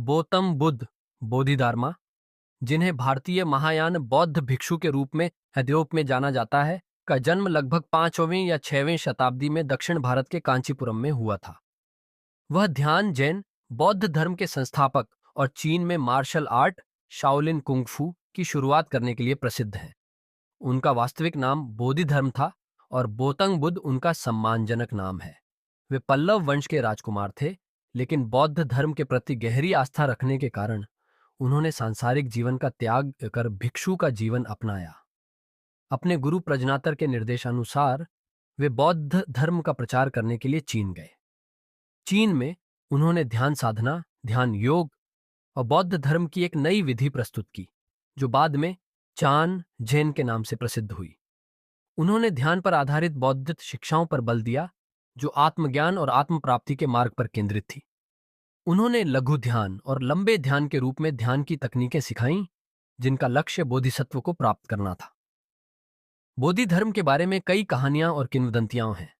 गौतम बुद्ध बोधिधर्मा, जिन्हें भारतीय महायान बौद्ध भिक्षु के रूप में हद्योप में जाना जाता है, का जन्म लगभग 5वीं या 6वीं शताब्दी में दक्षिण भारत के कांचीपुरम में हुआ था। वह ध्यान जैन बौद्ध धर्म के संस्थापक और चीन में मार्शल आर्ट शाओलिन कुंगफू की शुरुआत करने के लिए प्रसिद्ध हैं। उनका वास्तविक नाम बोधिधर्म था और बोतंग बुद्ध उनका सम्मानजनक नाम है। वे पल्लव वंश के राजकुमार थे, लेकिन बौद्ध धर्म के प्रति गहरी आस्था रखने के कारण उन्होंने सांसारिक जीवन का त्याग कर भिक्षु का जीवन अपनाया। अपने गुरु प्रजनातर के निर्देशानुसार वे बौद्ध धर्म का प्रचार करने के लिए चीन गए। चीन में उन्होंने ध्यान साधना, ध्यान योग और बौद्ध धर्म की एक नई विधि प्रस्तुत की, जो बाद में चान जैन के नाम से प्रसिद्ध हुई। उन्होंने ध्यान पर आधारित बौद्ध शिक्षाओं पर बल दिया, जो आत्मज्ञान और आत्म प्राप्ति के मार्ग पर केंद्रित थी। उन्होंने लघु ध्यान और लंबे ध्यान के रूप में ध्यान की तकनीकें सिखाईं, जिनका लक्ष्य बोधिसत्व को प्राप्त करना था। बोधि धर्म के बारे में कई कहानियां और किंवदंतियां हैं।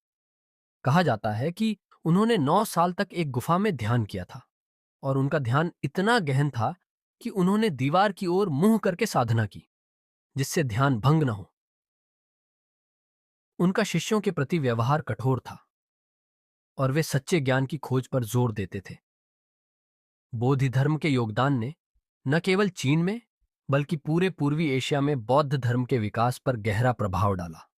कहा जाता है कि उन्होंने 9 साल तक एक गुफा में ध्यान किया था और उनका ध्यान इतना गहन था कि उन्होंने दीवार की ओर मुंह करके साधना की, जिससे ध्यान भंग न हो। उनका शिष्यों के प्रति व्यवहार कठोर था और वे सच्चे ज्ञान की खोज पर जोर देते थे। बोधि धर्म के योगदान ने न केवल चीन में बल्कि पूरे पूर्वी एशिया में बौद्ध धर्म के विकास पर गहरा प्रभाव डाला।